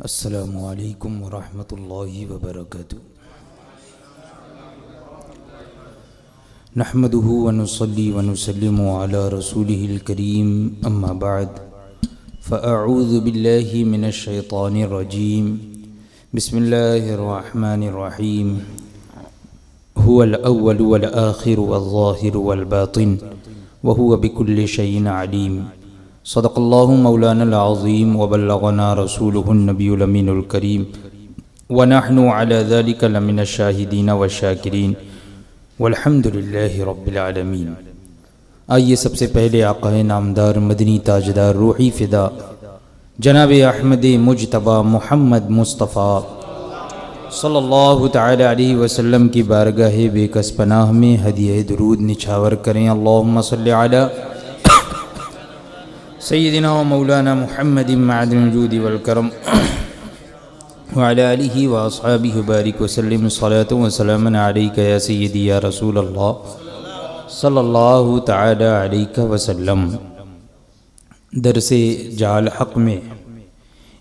السلام علیکم ورحمۃ اللہ وبرکاتہ۔ نحمده ونصلي ونسلم على رسوله الكريم اما بعد فاعوذ باللہ من الشیطان الرجیم بسم اللہ الرحمن الرحیم هو الاول والآخر والظاہر والباطن وهو بكل شيء علیم۔ صدق اللہ مولانا العظیم وبلغنا رسوله النبی الامین الکریم ونحن على ذلك لمن الشاہدین والشاکرین والحمد للہ رب العالمین۔ آئیے سب سے پہلے آقا نامدار مدنی تاجدار روحی فدا جناب احمد مجتبی محمد مصطفیٰ صلی اللہ تعالی علیہ وسلم کی بارگاہ بے کس پناہ میں ہدیہ درود نچھاور کریں۔ اللہم صلی علی سیدنا و مولانا محمد معدن الجود والکرم وعلی آلہ و اصحابہ بارک وسلم صلاۃ و سلام علیک یا سیدی یا رسول اللہ صلی اللہ تعالی علیہ وسلم۔ درس جعل حق میں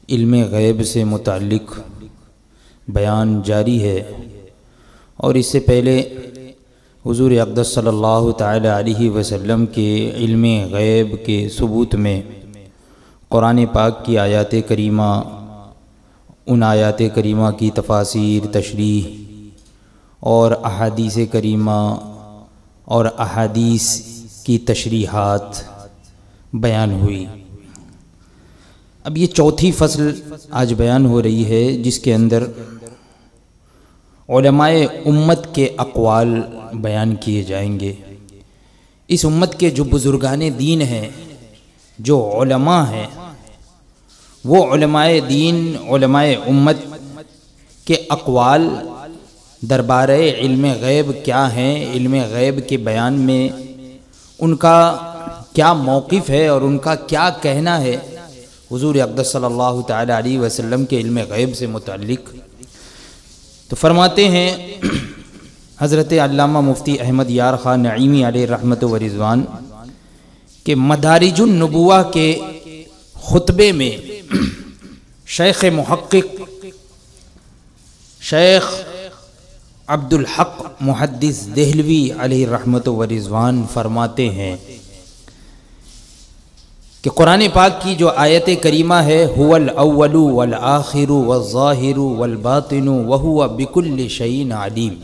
علم غیب سے متعلق بیان جاری ہے، اور اس سے پہلے حضور اقدس صلی اللہ تعالی علیہ وسلم کے علم غیب کے ثبوت میں قرآن پاک کی آیات کریمہ، ان آیات کریمہ کی تفاسیر، تشریح اور احادیث کریمہ اور احادیث کی تشریحات بیان ہوئی۔ اب یہ چوتھی فصل آج بیان ہو رہی ہے، جس کے اندر علماء امت کے اقوال بیان کیے جائیں گے۔ اس امت کے جو بزرگان دین ہیں، جو علماء ہیں، وہ علماء دین، علماء امت کے اقوال دربار علم غیب کیا ہیں، علم غیب کے بیان میں ان کا کیا موقف ہے اور ان کا کیا کہنا ہے حضور اقدس صلی اللہ تعالی علیہ وسلم کے علم غیب سے متعلق۔ تو فرماتے ہیں حضرت علامہ مفتی احمد یار خان نعیمی علیہ رحمت و رضوان کہ مدارج النبوہ کے خطبے میں شیخ محقق شیخ عبدالحق محدث دہلوی علیہ رحمت و رضوان فرماتے ہیں کہ قرآن پاک کی جو آیت کریمہ ہے هو الاول والآخر والظاہر والباطن وهو بكل شيء علیم،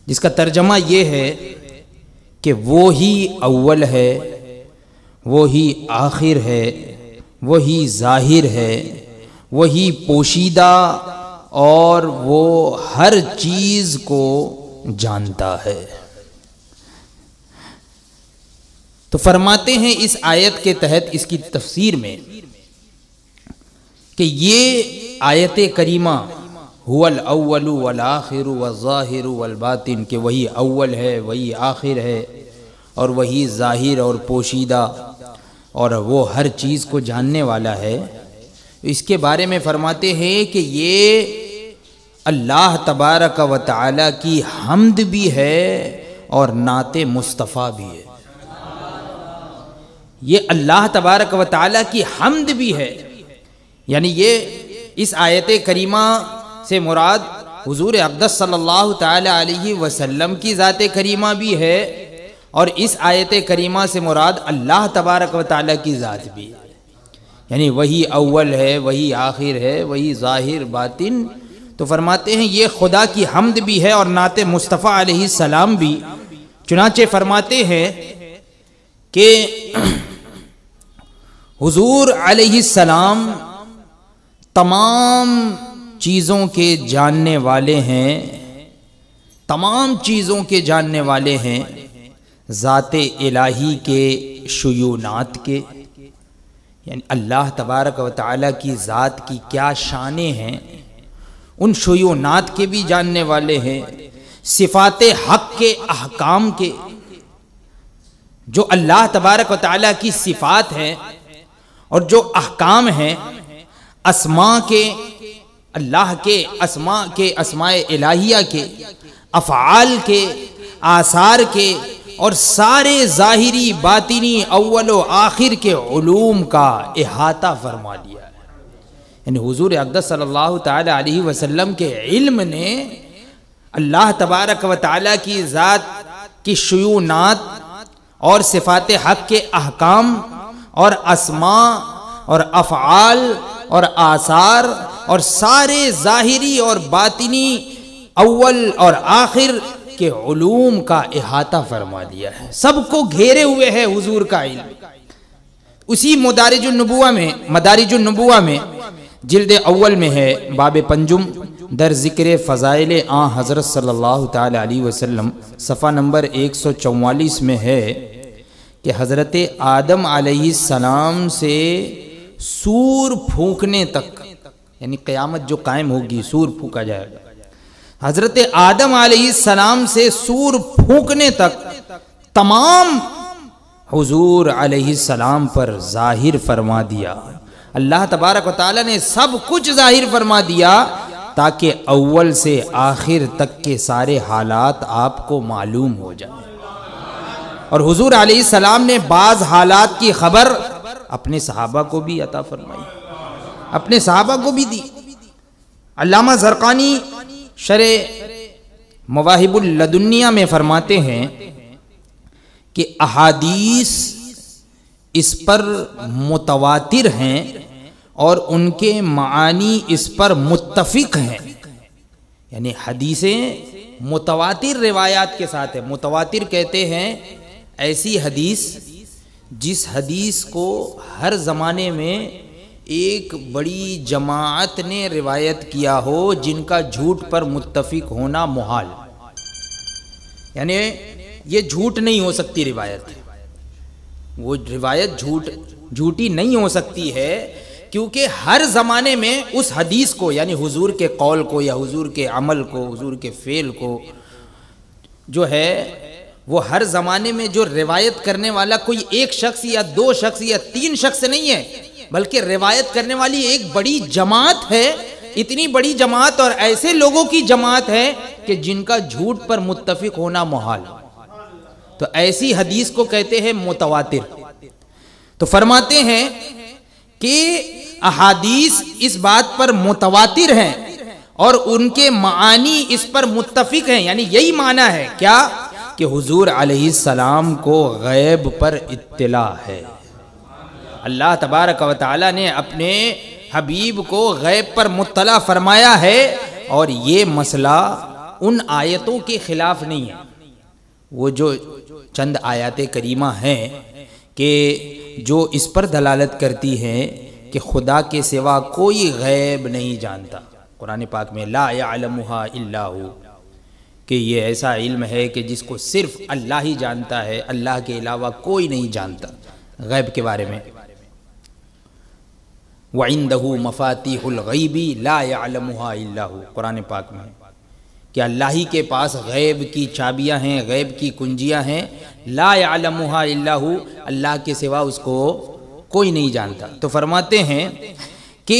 جس کا ترجمہ یہ ہے کہ وہی اول ہے، وہی آخر ہے، وہی ظاہر ہے، وہی پوشیدہ، اور وہ ہر چیز کو جانتا ہے۔ تو فرماتے ہیں اس آیت کے تحت، اس کی تفسیر میں، کہ یہ آیت کریمہ هو الاول والآخر والظاہر والباطن، کہ وہی اول ہے، وہی آخر ہے، اور وہی ظاہر اور پوشیدہ، اور وہ ہر چیز کو جاننے والا ہے۔ اس کے بارے میں فرماتے ہیں کہ یہ اللہ تبارک و تعالی کی حمد بھی ہے اور نعت مصطفیٰ بھی ہے۔ یہ اللہ تبارک و تعالی کی حمد بھی ہے، یعنی یہ اس آیت کریمہ سے مراد حضور اقدس صلی اللہ تعالی علیہ وسلم کی ذات کریمہ بھی ہے، اور اس آیت کریمہ سے مراد اللہ تبارک و تعالی کی ذات بھی ہے، یعنی وہی اول ہے، وہی آخر ہے، وہی ظاہر باطن۔ تو فرماتے ہیں یہ خدا کی حمد بھی ہے اور نعت مصطفیٰ علیہ السلام بھی۔ چنانچہ فرماتے ہیں کہ حضور علیہ السلام تمام چیزوں کے جاننے والے ہیں، تمام چیزوں کے جاننے والے ہیں، ذات الہی کے شیونات کے، یعنی اللہ تبارک و تعالیٰ کی ذات کی کیا شانیں ہیں، ان شیونات کے بھی جاننے والے ہیں، صفات حق کے احکام کے، جو اللہ تبارک و تعالیٰ کی صفات ہیں اور جو احکام ہیں، اسماء کے، اللہ کے اسماء الہیہ کے، افعال کے، آثار کے، اور سارے ظاہری باطنی اول و آخر کے علوم کا احاطہ فرما لیا ہے۔ یعنی حضور اقدس صلی اللہ تعالی علیہ وسلم کے علم نے اللہ تبارک و تعالی کی ذات کی شیونات اور صفات حق کے احکام اور اسماء اور افعال اور آثار اور سارے ظاہری اور باطنی اول اور آخر کے علوم کا احاطہ فرما دیا ہے، سب کو گھیرے ہوئے ہے حضور کا علم۔ اسی مدارج النبوہ میں جلد اول میں ہے باب پنجم در ذکر فضائل آن حضرت صلی اللہ تعالی علیہ وسلم، صفحہ نمبر 144 میں ہے کہ حضرت آدم علیہ السلام سے سور پھونکنے تک، یعنی قیامت جو قائم ہوگی سور پھونکا جائے گا، حضرت آدم علیہ السلام سے سور پھونکنے تک تمام حضور علیہ السلام پر ظاہر فرما دیا۔ اللہ تبارک و تعالی نے سب کچھ ظاہر فرما دیا تاکہ اول سے آخر تک کے سارے حالات آپ کو معلوم ہو جائیں، اور حضور علیہ السلام نے بعض حالات کی خبر اپنے صحابہ کو بھی عطا فرمائی، اپنے صحابہ کو بھی دی۔ علامہ زرقانی شرح مواہب اللدنیہ میں فرماتے ہیں کہ احادیث اس پر متواتر ہیں اور ان کے معانی اس پر متفق ہیں، یعنی حدیثیں متواتر روایات کے ساتھ ہیں۔ متواتر کہتے ہیں ایسی حدیث جس حدیث کو ہر زمانے میں ایک بڑی جماعت نے روایت کیا ہو، جن کا جھوٹ پر متفق ہونا محال، یعنی یہ جھوٹ نہیں ہو سکتی روایت، وہ روایت جھوٹی نہیں ہو سکتی ہے، کیونکہ ہر زمانے میں اس حدیث کو، یعنی حضور کے قول کو یا حضور کے عمل کو، حضور کے فعل کو جو ہے وہ ہر زمانے میں جو روایت کرنے والا کوئی ایک شخص یا دو شخص یا تین شخص نہیں ہے، بلکہ روایت کرنے والی ایک بڑی جماعت ہے، اتنی بڑی جماعت اور ایسے لوگوں کی جماعت ہے کہ جن کا جھوٹ پر متفق ہونا محال، تو ایسی حدیث کو کہتے ہیں متواتر۔ تو فرماتے ہیں کہ احادیث اس بات پر متواتر ہیں اور ان کے معانی اس پر متفق ہیں، یعنی یہی معنی ہے کیا کہ حضور علیہ السلام کو غیب پر اطلاع ہے۔ اللہ تبارک و تعالی نے اپنے حبیب کو غیب پر مطلع فرمایا ہے، اور یہ مسئلہ ان آیتوں کے خلاف نہیں ہے، وہ جو چند آیات کریمہ ہیں کہ جو اس پر دلالت کرتی ہیں کہ خدا کے سوا کوئی غیب نہیں جانتا۔ قرآن پاک میں لا یعلمہا الا ہو، کہ یہ ایسا علم ہے کہ جس کو صرف اللہ ہی جانتا ہے، اللہ کے علاوہ کوئی نہیں جانتا غیب کے بارے میں۔ وَعِندَهُ مَفَاتِيحُ الْغَيْبِ لَا يَعْلَمُهَا إِلَّا هُ، قرآن پاک میں کہ اللہ ہی کے پاس غیب کی چابیاں ہیں، غیب کی کنجیاں ہیں، لا يعلمها الا هو، اللہ کے سوا اس کو کوئی نہیں جانتا۔ تو فرماتے ہیں کہ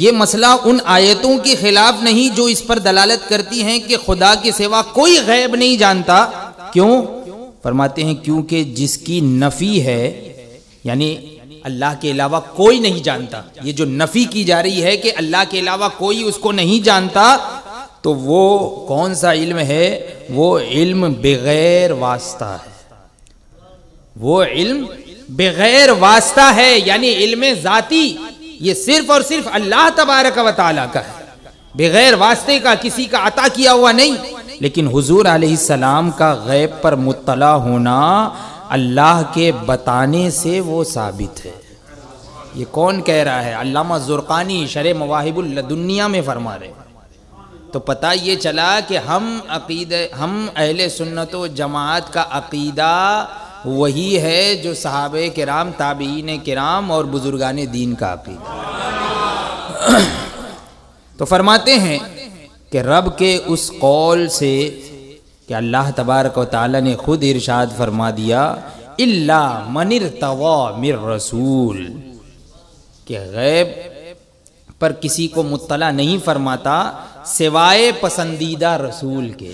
یہ مسئلہ ان آیتوں کے خلاف نہیں جو اس پر دلالت کرتی ہیں کہ خدا کے سوا کوئی غیب نہیں جانتا۔ کیوں؟ فرماتے ہیں کیونکہ جس کی نفی ہے، یعنی اللہ کے علاوہ کوئی نہیں جانتا، یہ جو نفی کی جا رہی ہے کہ اللہ کے علاوہ کوئی اس کو نہیں جانتا، تو وہ کون سا علم ہے؟ وہ علم بغیر واسطہ ہے، وہ علم بغیر واسطہ ہے، یعنی علم ذاتی، یہ صرف اور صرف اللہ تبارک و تعالیٰ کا ہے، بغیر واسطے کا، کسی کا عطا کیا ہوا نہیں۔ لیکن حضور علیہ السلام کا غیب پر مطلع ہونا اللہ کے بتانے سے وہ ثابت ہے۔ یہ کون کہہ رہا ہے؟ علامہ زرقانی شرح مواہب اللدنیہ میں فرما رہے ہیں۔ تو پتہ یہ چلا کہ ہم اہل سنت و جماعت کا عقیدہ وہی ہے جو صحابہ کرام، تابعین کرام اور بزرگان دین کا عقیدہ۔ تو فرماتے ہیں کہ رب کے اس قول سے کہ اللہ تبارک و تعالی نے خود ارشاد فرما دیا الا من ارتضی من رسول، کہ غیب پر کسی کو مطلع نہیں فرماتا سوائے پسندیدہ رسول کے۔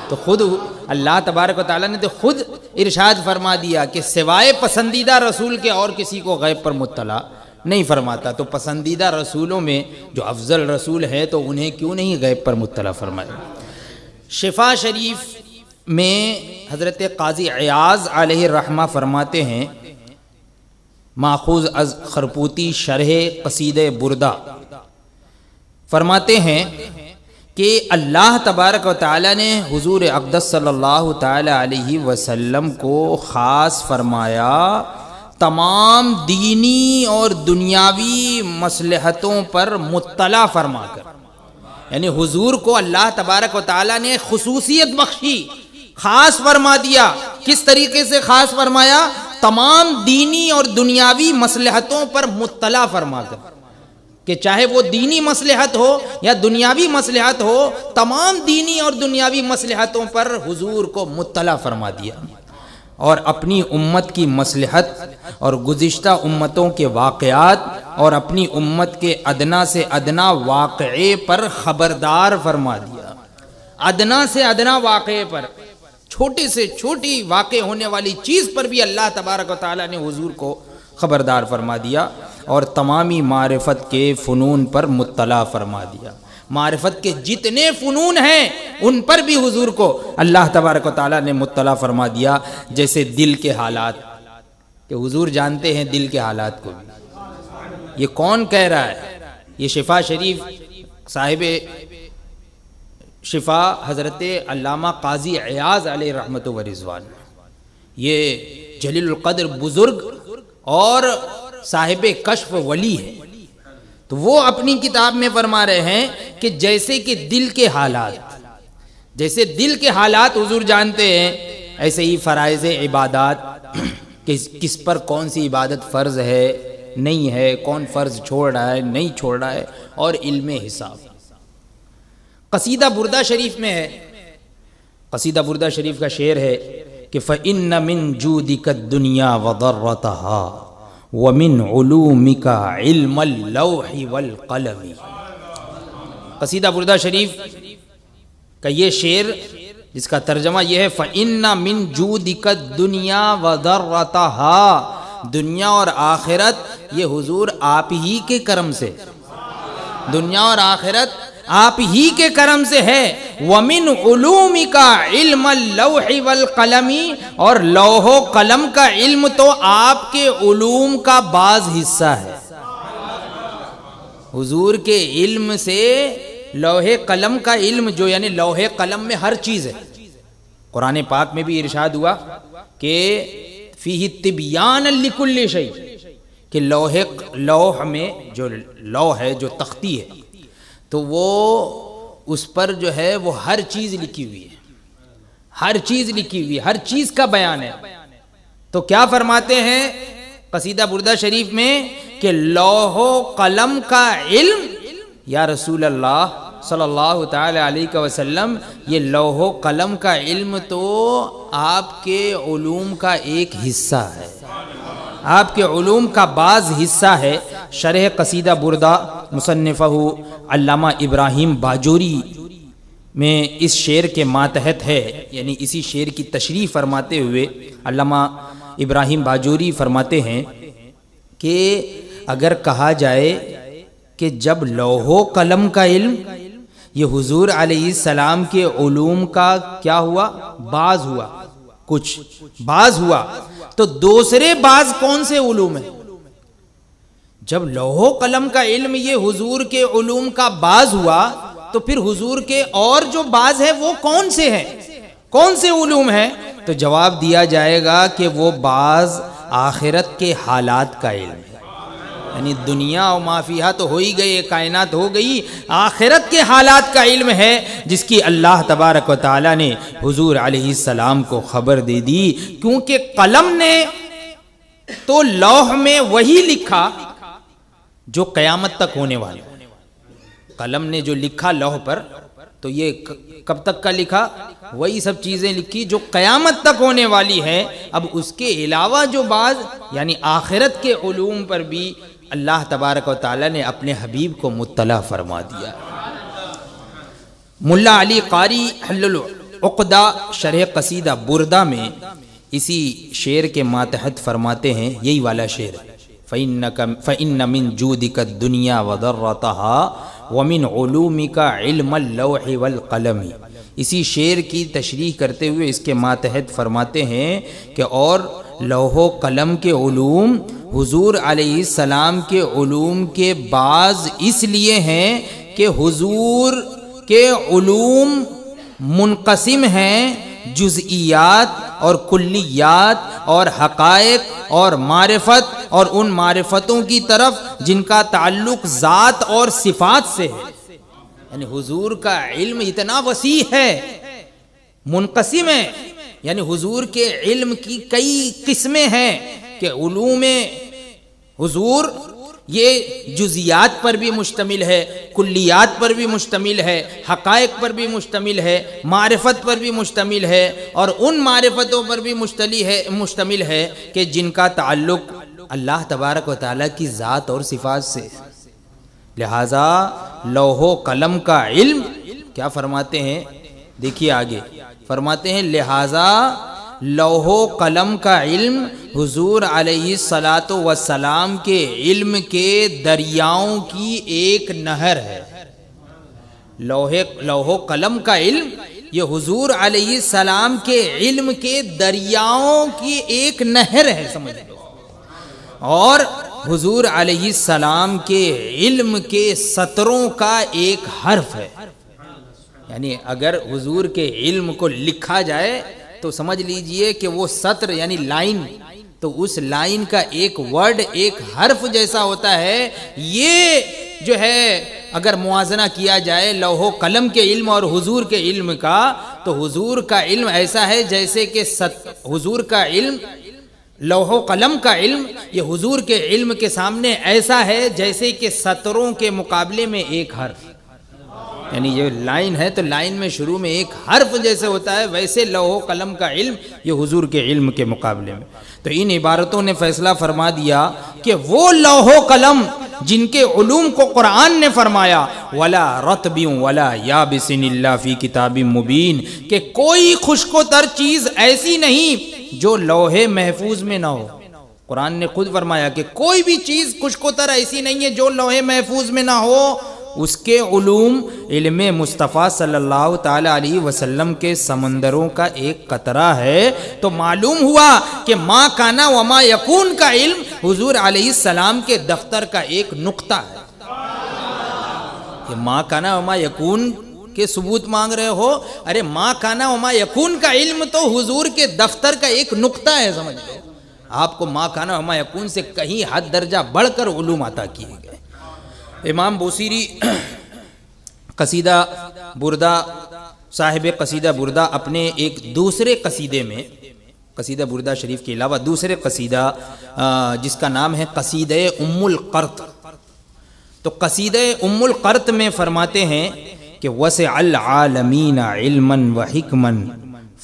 تو خود اللہ تبارک و تعالیٰ نے تو خود ارشاد فرما دیا کہ سوائے پسندیدہ رسول کے اور کسی کو غیب پر مطلع نہیں فرماتا، تو پسندیدہ رسولوں میں جو افضل رسول ہے تو انہیں کیوں نہیں غیب پر مطلع فرمایا؟ شفا شریف میں حضرت قاضی عیاض علیہ الرحمہ فرماتے ہیں، ماخوذ از خرپوتی شرح قصیدہ بردہ، فرماتے ہیں کہ اللہ تبارک و تعالی نے حضور اقدس صلی اللہ تعالی علیہ وسلم کو خاص فرمایا تمام دینی اور دنیاوی مصلحتوں پر مطلع فرما کر، یعنی حضور کو اللہ تبارک و تعالی نے خصوصیت بخشی، خاص فرما دیا۔ کس طریقے سے خاص فرمایا؟ تمام دینی اور دنیاوی مصلحتوں پر مطلع فرما کر، کہ چاہے وہ دینی مصلحت ہو یا دنیاوی مصلحت ہو، تمام دینی اور دنیاوی مصلحتوں پر حضور کو مطلع فرما دیا، اور اپنی امت کی مصلحت اور گزشتہ امتوں کے واقعات اور اپنی امت کے ادنا سے ادنا واقعے پر خبردار فرما دیا۔ ادنا سے ادنا واقعے پر، چھوٹے سے چھوٹی واقع ہونے والی چیز پر بھی اللہ تبارک و تعالیٰ نے حضور کو خبردار فرما دیا، اور تمامی معرفت کے فنون پر مطلع فرما دیا۔ معرفت کے جتنے فنون ہیں ان پر بھی حضور کو اللہ تبارک و تعالیٰ نے مطلع فرما دیا، جیسے دل کے حالات، کہ حضور جانتے ہیں دل کے حالات کو بھی۔ یہ کون کہہ رہا ہے؟ یہ شفا شریف صاحب شفا حضرت علامہ قاضی عیاض علیہ رحمت و رضوان، یہ جلیل القدر بزرگ اور صاحب کشف ولی ہے، تو وہ اپنی کتاب میں فرما رہے ہیں کہ جیسے کہ دل کے حالات، جیسے دل کے حالات حضور جانتے ہیں، ایسے ہی فرائض عبادات، کس پر کون سی عبادت فرض ہے نہیں ہے، کون فرض چھوڑ رہا ہے نہیں چھوڑ رہا ہے، اور علم حساب۔ قصیدہ بردہ شریف میں ہے، قصیدہ بردہ شریف کا شعر ہے کہ فَإِنَّ مِن جُودِكَ الدُّنْيَا وَضَرَّتَهَا وَمِنْ عُلُومِكَ عِلْمَ اللَّوْحِ وَالْقَلَمِ۔ قصیدہ بردہ شریف کا یہ شعر جس کا ترجمہ یہ ہے فَإِنَّ مِن جُودِكَ الدُّنْيَا وَضَرَّتَهَا، دنیا اور آخرت یہ حضور آپ ہی کے کرم سے، دنیا اور آخرت آپ ہی کے کرم سے ہے۔ وَمِنْ عُلُومِكَ عِلْمَ اللَّوْحِ وَالْقَلَمِ، اور لوح و قلم کا علم تو آپ کے علوم کا بعض حصہ ہے۔ حضور کے علم سے لوح قلم کا علم، جو یعنی لوح قلم میں ہر چیز ہے۔ قرآن پاک میں بھی ارشاد ہوا کہ فِيهِ تِبْيَانًا لِكُلِّ شَيْءٍ، کہ لوح میں جو لوح ہے، جو تختی ہے، تو وہ اس پر جو ہے وہ ہر چیز لکھی ہوئی ہے، ہر چیز لکھی ہوئی ہے، ہر چیز کا بیان ہے۔ تو کیا فرماتے ہیں قصیدہ بردہ شریف میں کہ لوح و قلم کا علم، یا رسول اللہ صلی اللہ تعالی علیہ وسلم، یہ لوح و قلم کا علم تو آپ کے علوم کا ایک حصہ ہے، آپ کے علوم کا بعض حصہ ہے۔ شرح قصیدہ بردہ مصنفہ علامہ ابراہیم باجوری میں اس شعر کے ماتحت ہے، یعنی اسی شعر کی تشریح فرماتے ہوئے علامہ ابراہیم باجوری فرماتے ہیں کہ اگر کہا جائے کہ جب لوح و قلم کا علم یہ حضور علیہ السلام کے علوم کا کیا ہوا؟ بعض ہوا، کچھ بعض ہوا، تو دوسرے بعض کون سے علوم ہیں؟ جب لوح و قلم کا علم یہ حضور کے علوم کا بعض ہوا، تو پھر حضور کے اور جو بعض ہے وہ کون سے ہیں، کون سے علوم ہیں؟ تو جواب دیا جائے گا کہ وہ بعض آخرت کے حالات کا علم ہے، یعنی دنیا و ما فیہا تو ہو ہی گئی، کائنات ہو گئی، آخرت کے حالات کا علم ہے جس کی اللہ تبارک و تعالی نے حضور علیہ السلام کو خبر دے دی، کیونکہ قلم نے تو لوح میں وہی لکھا جو قیامت تک ہونے والا، قلم نے جو لکھا لوح پر تو یہ کب تک کا لکھا؟ وہی سب چیزیں لکھی جو قیامت تک ہونے والی ہے۔ اب اس کے علاوہ جو بعض یعنی آخرت کے علوم پر بھی اللہ تبارک و تعالی نے اپنے حبیب کو مطلع فرما دیا۔ ملا علی قاری حل العقدہ شرح قصیدہ بردہ میں اسی شعر کے ماتحت فرماتے ہیں، یہی والا شعر فإن من جودك الدنيا وضرتها ومن علومك علم اللوح والقلم۔ اسی شعر کی تشریح کرتے ہوئے اس کے ماتحت فرماتے ہیں کہ اور لوح و قلم کے علوم حضور علیہ السلام کے علوم کے بعض اس لیے ہیں کہ حضور کے علوم منقسم ہیں جزئیات اور کلیات اور حقائق اور معرفت اور ان معرفتوں کی طرف جن کا تعلق ذات اور صفات سے ہے۔ یعنی حضور کا علم اتنا وسیع ہے، منقسم ہے، یعنی حضور کے علم کی کئی قسمیں ہیں کہ علوم حضور یہ جزیات پر بھی مشتمل ہے، کلیات پر بھی مشتمل ہے، حقائق پر بھی مشتمل ہے، معرفت پر بھی مشتمل ہے، اور ان معرفتوں پر بھی مشتمل ہے کہ جن کا تعلق اللہ تبارک و تعالیٰ کی ذات اور صفات سے۔ لہذا لوح و قلم کا علم کیا فرماتے ہیں، دیکھیے آگے فرماتے ہیں لہذا لوح و قلم کا علم حضور علیہ الصلاۃ والسلام کے علم کے دریاؤں کی ایک نہر ہے۔ لوح و قلم کا علم یہ حضور علیہ السلام کے علم کے دریاؤں کی ایک نہر ہے، سمجھ لو، اور حضور علیہ السلام کے علم کے سطروں کا ایک حرف ہے۔ یعنی اگر حضور کے علم کو لکھا جائے تو سمجھ لیجئے کہ وہ سطر یعنی لائن، تو اس لائن کا ایک ورڈ ایک حرف جیسا ہوتا ہے۔ یہ جو ہے اگر موازنہ کیا جائے لوح و قلم کے علم اور حضور کے علم کا، تو حضور کا علم ایسا ہے جیسے کہ حضور کا علم، لوح و قلم کا علم یہ حضور کے علم کے سامنے ایسا ہے جیسے کہ سطروں کے مقابلے میں ایک حرف۔ یعنی یہ لائن ہے تو لائن میں شروع میں ایک حرف جیسے ہوتا ہے، ویسے لوح و قلم کا علم یہ حضور کے علم کے مقابلے میں۔ تو ان عبارتوں نے فیصلہ فرما دیا کہ وہ لوح و قلم جن کے علوم کو قرآن نے فرمایا وَلَا رَطْبٍ وَلَا يَابِسٍ إِلَّا فِي كِتَابٍ مُبِينٍ، کہ کوئی خشک و تر چیز ایسی نہیں جو لوح محفوظ میں نہ ہو۔ قرآن نے خود فرمایا کہ کوئی بھی چیز خشک و تر ایسی نہیں ہے جو لوح محفوظ میں نہ ہو۔ اس کے علوم علم مصطفیٰ صلی اللہ تعالی علیہ وسلم کے سمندروں کا ایک قطرہ ہے۔ تو معلوم ہوا کہ ما کانا وما یکون کا علم حضور علیہ السلام کے دفتر کا ایک نقطہ ہے۔ کہ ما کانا وما یکون کے ثبوت مانگ رہے ہو، ارے ما کانا وما یکون کا علم تو حضور کے دفتر کا ایک نقطہ ہے، سمجھ لو۔ آپ کو ما کانا وما یکون سے کہیں حد درجہ بڑھ کر علوم عطا کیے گئے۔ امام بوصیری قصیدہ بردہ، صاحب قصیدہ بردہ، اپنے ایک دوسرے قصیدے میں، قصیدہ بردہ شریف کے علاوہ دوسرے قصیدہ جس کا نام ہے قصیدہ ام القرط، تو قصیدہ ام القرط میں فرماتے ہیں کہ وسع العالمین علما وحکما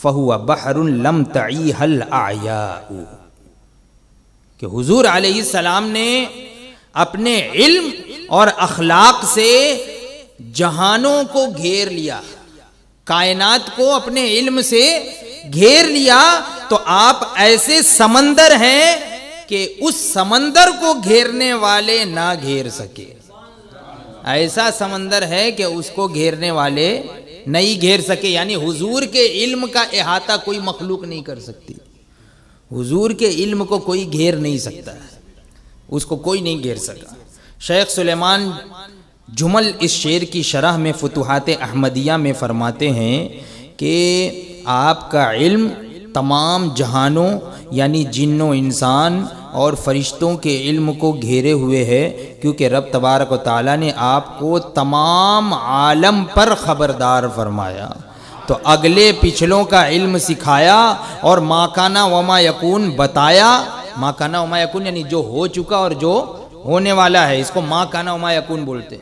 فہو بحر لم تعیہ الاعیاء، کہ حضور علیہ السلام نے اپنے علم اور اخلاق سے جہانوں کو گھیر لیا، کائنات کو اپنے علم سے گھیر لیا۔ تو آپ ایسے سمندر ہیں کہ اس سمندر کو گھیرنے والے نہ گھیر سکے۔ ایسا سمندر ہے کہ اس کو گھیرنے والے نہیں گھیر سکے، یعنی حضور کے علم کا احاطہ کوئی مخلوق نہیں کر سکتی۔ حضور کے علم کو کوئی گھیر نہیں سکتا ہے، اس کو کوئی نہیں گھیر سکا۔ شیخ سلیمان جمل اس شعر کی شرح میں فتوحات احمدیہ میں فرماتے ہیں کہ آپ کا علم تمام جہانوں یعنی جن و انسان اور فرشتوں کے علم کو گھیرے ہوئے ہے، کیونکہ رب تبارک و تعالیٰ نے آپ کو تمام عالم پر خبردار فرمایا، تو اگلے پچھلوں کا علم سکھایا اور ما کانا وما یکون بتایا۔ ما کانا وما یکون یعنی جو ہو چکا اور جو ہونے والا ہے، اس کو ما کانا وما یکون بولتے۔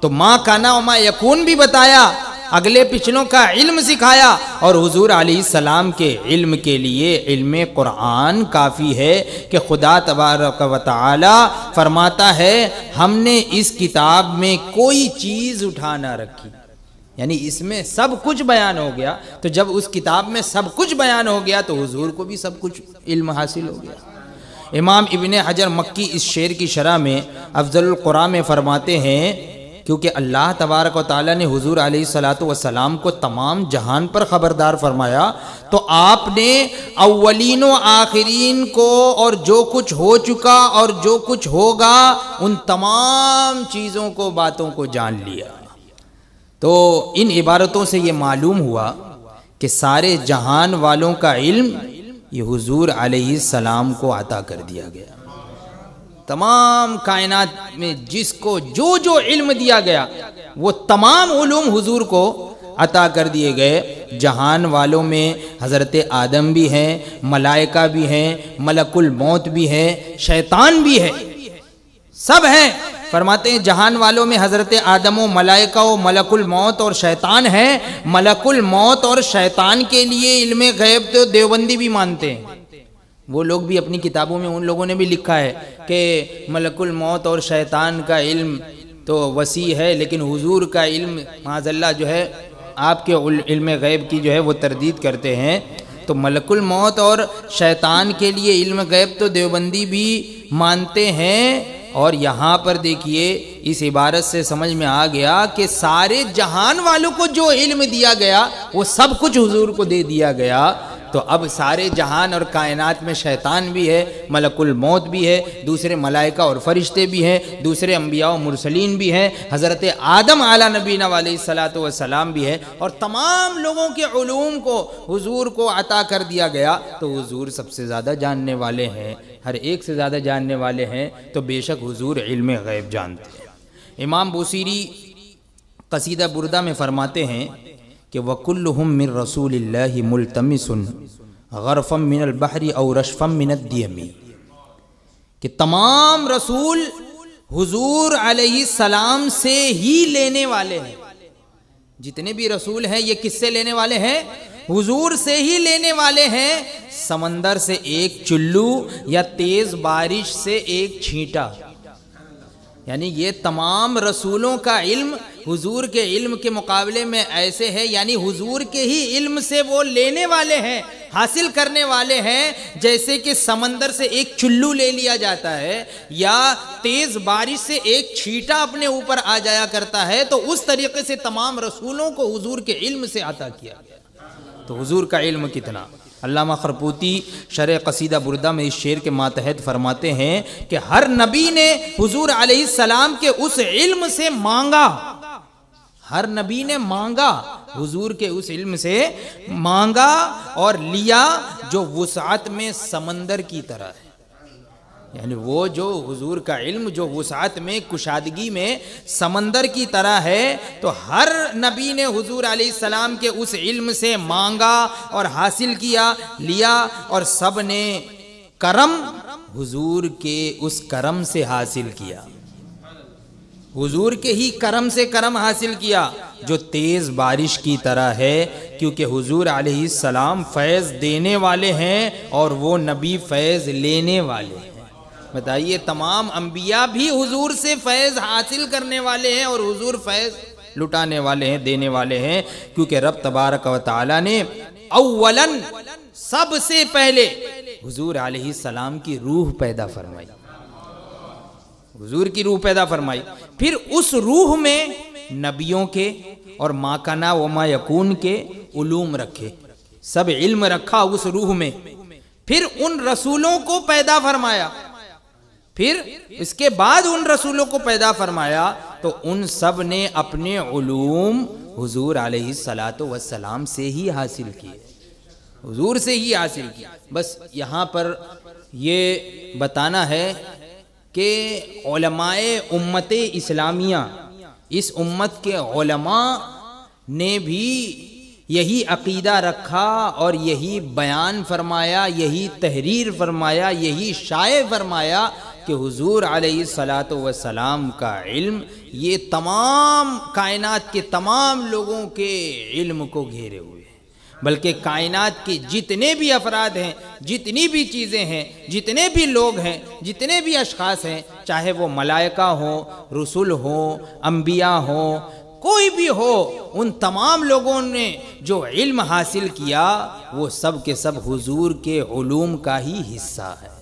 تو ما کانا وما یکون بھی بتایا، اگلے پچھلوں کا علم سکھایا، اور حضور علیہ السلام کے علم کے لیے علم قرآن کافی ہے کہ خدا تبارک و تعالی فرماتا ہے ہم نے اس کتاب میں کوئی چیز اٹھا نہ رکھی، یعنی اس میں سب کچھ بیان ہو گیا۔ تو جب اس کتاب میں سب کچھ بیان ہو گیا تو حضور کو بھی سب کچھ علم حاصل ہو گیا۔ امام ابن حجر مکی اس شعر کی شرح میں افضل القرآن میں فرماتے ہیں کیونکہ اللہ تبارک و تعالیٰ نے حضور علیہ الصلوۃ والسلام کو تمام جہان پر خبردار فرمایا، تو آپ نے اولین و آخرین کو اور جو کچھ ہو چکا اور جو کچھ ہوگا ان تمام چیزوں کو، باتوں کو جان لیا۔ تو ان عبارتوں سے یہ معلوم ہوا کہ سارے جہان والوں کا علم یہ حضور علیہ السلام کو عطا کر دیا گیا۔ تمام کائنات میں جس کو جو جو علم دیا گیا وہ تمام علوم حضور کو عطا کر دیے گئے۔ جہان والوں میں حضرت آدم بھی ہیں، ملائکہ بھی ہیں، ملک الموت بھی ہے، شیطان بھی ہے، سب ہیں۔ فرماتے ہیں جہان والوں میں حضرت آدم و ملائکہ و ملک الموت اور شیطان ہے۔ ملک الموت اور شیطان کے لیے علم غیب تو دیوبندی بھی مانتے ہیں۔ وہ لوگ بھی اپنی کتابوں میں ان لوگوں نے بھی لکھا ہے کہ ملک الموت اور شیطان کا علم تو وسیع ہے، لیکن حضور کا علم معاذ اللہ جو ہے آپ کے علم غیب کی جو ہے وہ تردید کرتے ہیں۔ تو ملک الموت اور شیطان کے لیے علم غیب تو دیوبندی بھی مانتے ہیں۔ اور یہاں پر دیکھیے اس عبارت سے سمجھ میں آ گیا کہ سارے جہان والوں کو جو علم دیا گیا وہ سب کچھ حضور کو دے دیا گیا۔ تو اب سارے جہان اور کائنات میں شیطان بھی ہے، ملک الموت بھی ہے، دوسرے ملائکہ اور فرشتے بھی ہیں، دوسرے انبیاء و مرسلین بھی ہیں، حضرت آدم علیہ نبینا علیہ الصلوۃ والسلام بھی ہے، اور تمام لوگوں کے علوم کو حضور کو عطا کر دیا گیا۔ تو حضور سب سے زیادہ جاننے والے ہیں، ہر ایک سے زیادہ جاننے والے ہیں، تو بے شک حضور علم غیب جانتے ہیں۔ امام بوصیری قصیدہ بردہ میں فرماتے ہیں کہ وَكُلُّهُم مِّن رَّسُولِ اللَّهِ مُلْتَمِسٌ غَرْفًا مِّنَ الْبَحْرِ أَوْ رَشْفًا مِّنَ الدِّيَمِ، کہ تمام رسول حضور علیہ السلام سے ہی لینے والے ہیں۔ جتنے بھی رسول ہیں یہ کس سے لینے والے ہیں؟ حضور سے ہی لینے والے ہیں۔ سمندر سے ایک چلو یا تیز بارش سے ایک چھینٹا، یعنی یہ تمام رسولوں کا علم حضور کے علم کے مقابلے میں ایسے ہے، یعنی حضور کے ہی علم سے وہ لینے والے ہیں، حاصل کرنے والے ہیں، جیسے کہ سمندر سے ایک چلو لے لیا جاتا ہے یا تیز بارش سے ایک چھینٹا اپنے اوپر آ جایا کرتا ہے، تو اس طریقے سے تمام رسولوں کو حضور کے علم سے عطا کیا گیا۔ تو حضور کا علم کتنا! علامہ خرپوتی شرح قصیدہ بردہ میں اس شعر کے ماتحت فرماتے ہیں کہ ہر نبی نے حضور علیہ السلام کے اس علم سے مانگا، ہر نبی نے مانگا، حضور کے اس علم سے مانگا اور لیا جو وسعت میں سمندر کی طرح ہے۔ یعنی وہ جو حضور کا علم جو وسعت میں کشادگی میں سمندر کی طرح ہے، تو ہر نبی نے حضور علیہ السلام کے اس علم سے مانگا اور حاصل کیا، لیا، اور سب نے کرم حضور کے اس کرم سے حاصل کیا، حضور کے ہی کرم سے کرم حاصل کیا جو تیز بارش کی طرح ہے، کیونکہ حضور علیہ السلام فیض دینے والے ہیں اور وہ نبی فیض لینے والے ہیں۔ بتائیے تمام انبیاء بھی حضور سے فیض حاصل کرنے والے ہیں اور حضور فیض لٹانے والے ہیں، دینے والے ہیں، کیونکہ رب تبارک و تعالی نے اولاً سب سے پہلے حضور علیہ السلام کی روح پیدا فرمائی، حضور کی روح پیدا فرمائی، پھر اس روح میں نبیوں کے اور ما کانا وما یکون کے علوم رکھے، سب علم رکھا اس روح میں، پھر ان رسولوں کو پیدا فرمایا، پھر اس کے بعد ان رسولوں کو پیدا فرمایا، تو ان سب نے اپنے علوم حضور علیہ الصلوۃ والسلام سے ہی حاصل کیے، حضور سے ہی حاصل کیے۔ بس یہاں پر یہ بتانا ہے کہ علماء امت اسلامیہ، اس امت کے علماء نے بھی یہی عقیدہ رکھا اور یہی بیان فرمایا، یہی تحریر فرمایا، یہی شائع فرمایا کہ حضور علیہ الصلوۃ والسلام کا علم یہ تمام کائنات کے تمام لوگوں کے علم کو گھیرے ہوئے ہے، بلکہ کائنات کے جتنے بھی افراد ہیں، جتنی بھی چیزیں ہیں، جتنے بھی لوگ ہیں، جتنے بھی اشخاص ہیں، چاہے وہ ملائکہ ہوں، رسول ہوں، انبیاء ہوں، کوئی بھی ہو، ان تمام لوگوں نے جو علم حاصل کیا وہ سب کے سب حضور کے علوم کا ہی حصہ ہے۔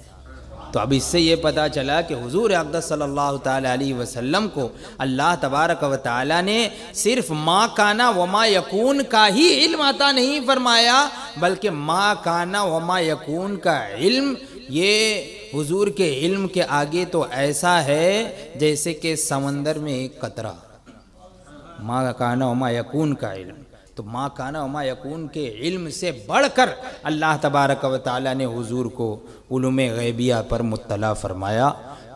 تو اب اس سے یہ پتہ چلا کہ حضور اقدس صلی اللہ تعالیٰ علیہ وسلم کو اللہ تبارک و تعالیٰ نے صرف ما کانا وما یکون کا ہی علم عطا نہیں فرمایا، بلکہ ما کانا وما یکون کا علم یہ حضور کے علم کے آگے تو ایسا ہے جیسے کہ سمندر میں ایک قطرہ۔ ما کانا وما یکون کا علم، تو ما کانا وما یکون کے علم سے بڑھ کر اللہ تبارک و تعالیٰ نے حضور کو علوم غیبیہ پر مطلع فرمایا،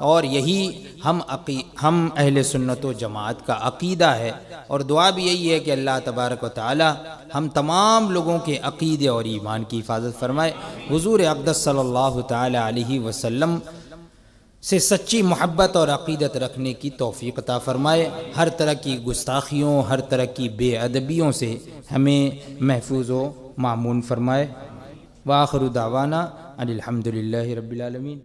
اور یہی ہم اہل سنت و جماعت کا عقیدہ ہے، اور دعا بھی یہی ہے کہ اللہ تبارک و تعالیٰ ہم تمام لوگوں کے عقیدے اور ایمان کی حفاظت فرمائے، حضور اقدس صلی اللہ تعالیٰ علیہ وسلم سے سچی محبت اور عقیدت رکھنے کی توفیق عطا فرمائے، ہر طرح کی گستاخیوں، ہر طرح کی بے ادبیوں سے ہمیں محفوظ و معمون فرمائے۔ وآخر دعوانا ان الحمد للہ رب العالمین۔